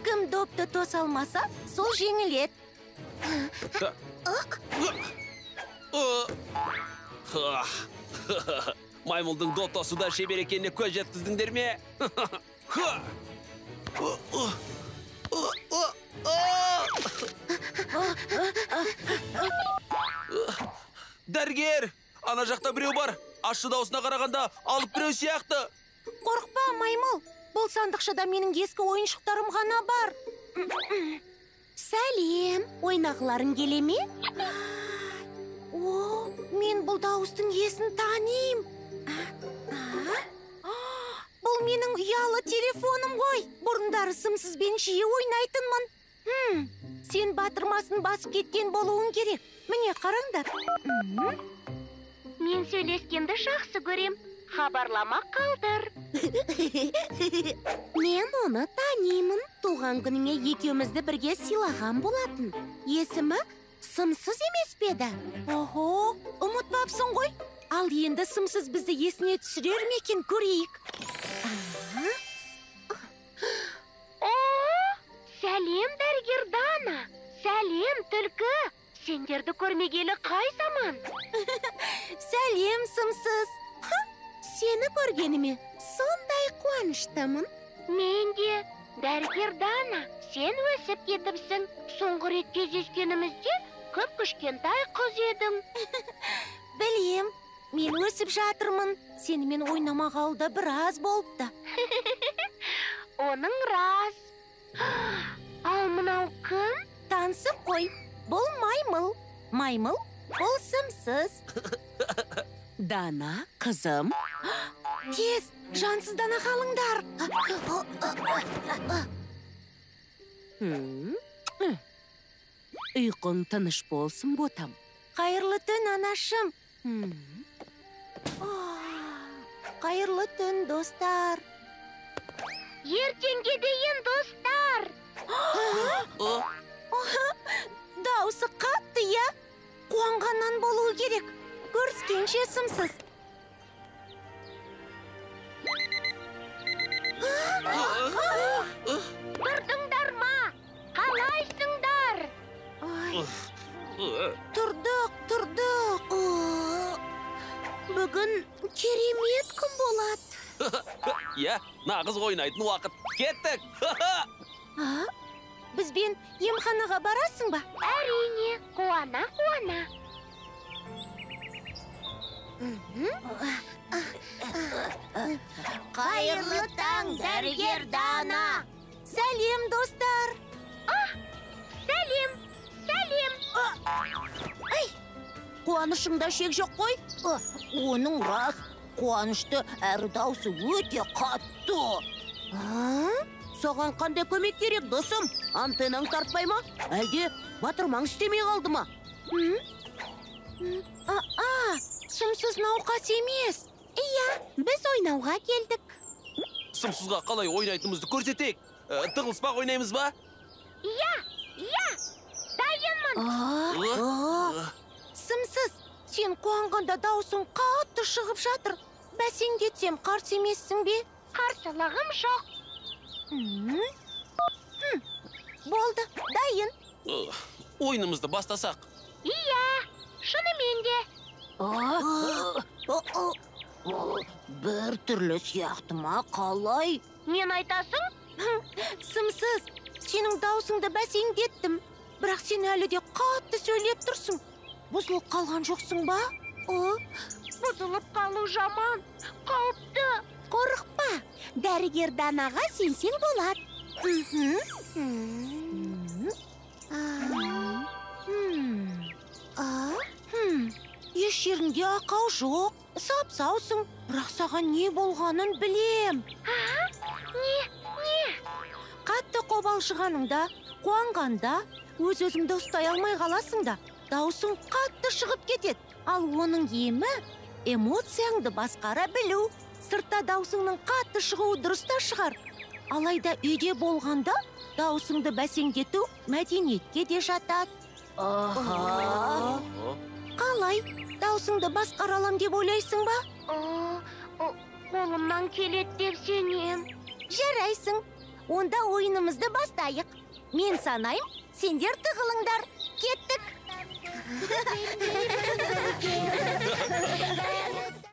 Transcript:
Кім допты тоса алмаса, сол жеңілет. Маймылдың доптасуда шебер екеніне көз жеткіздіңдер ме? Дәрігер, ана жақта біреу бар. Ащы даусына қарағанда алып біреу сияқты. Қорықпа, Маймыл. Бұл сандықшада менің ескі ойыншықтарым ғана бар. Сәлем, ойнағыларың келе ме? О, мен бұл дауыстың есін танимын. Бұл менің ұялы телефоным ғой. Бұрындары сымсызбен жиі ойнайтынмын. Сен батырмасын басып кеткен болуың керек. Міне қараңдар. Мен сөйлескенді жақсы көрем. Хабарлама қалдыр. Мен оны танимын. Туған күніме екеумізді бірге сыйлаған болатын. Есімі Сымсыз емес педі? Охо, ұмытпапсың ғой. Ал енді Сымсыз бізді есіне түсірер ме екен, көрейік. Сәлем, дәрігер Дана. Сәлем, түлкі. Сендерді көрмегелі қай заман? Сәлем, Сымсыз. Сені көргеніме сондай қуаныштымын. Мен де, дәрігер Дана, сен өсіп кетіпсің. Соңғы рет кездескенімізде кішкентай қыз едің. Білем, мен өсіп жатырмын. Сенімен ойнамағалы да біраз болыпты. Оның рас. Ал мынау кім? Танысып қой, бұл Маймыл. Маймыл, бұл Сымсыз. Дана, қызым. Тез, жансыздана қалыңдар. Ұйқың тыныш болсын, ботам. Қайырлы түн, анашым. Қайырлы түн, достар. Ертеңге дейін, достар. Дауысы қатты, я? Қуанғаннан болуы керек. Көріскенше, Сымсыз. Тұрдыңдар ма? Қалайсыңдар? Тұрдық. Бүгін керемет күн болады. Я, нағыз ойнайтын уақыт. Кеттік. Бізбен емханаға барасың ба? Әрине, қуана. Қайырлы таң, дәрігер Дана. Сәлем, достар. Сәлем. Қуанышыңда шек жоқ қой? Оның рас. Қуанышты әрі даусы өте қатты. Соған қандай көмек керек, досым? Антеннаң тартпай ма? Әлде батырмаң істемей қалды ма? Сымсыз науқас емес. Иә, біз ойнауға келдік. Сымсызға қалай ойнайтынымызды көрсетейік. Тығылыспақ ойнаймыз ба? Иә, дайынмын. Сымсыз, сен қуанғанда даусың қатты шығып жатыр. Бәсеңдетсем қарсы емессің бе? Қарсылығым жоқ. Болды, дайын. Ойынымызды бастасақ. Иә, шынымен де. Бір түрлі сияқты ма, қалай? Мен айтасың? Сымсыз, сенің даусыңды бәсеңдеттім. Бірақ сен әлі де қатты сөйлеп тұрсың. Бұзылып қалған жоқсың ба? Бұзылып қалу жаман, қауіпті. Қорықпа, дәрігер Данаға сенсең болады. Еш жерінде ақау жоқ. Сап-саусың, бірақ саған не болғанын білем. Не? Қатты қобалжығаныңда, қуанғанда, өз-өзіңді ұстай алмай қаласың да, даусың қатты шығып кетеді. Ал оның емі эмоцияңды басқара білу. Сыртта даусыңның қатты шығуы дұрыс та шығар. Алайда үйде болғанда даусыңды бәсеңдету мәдениетке де жатады. Қалай? Даусыңды басқара алам деп ойлайсың ба? Қолымнан келеді деп сенем. Жарайсың. Онда ойынымызды бастайық. Мен санайым, сендер тығылыңдар. Кеттік.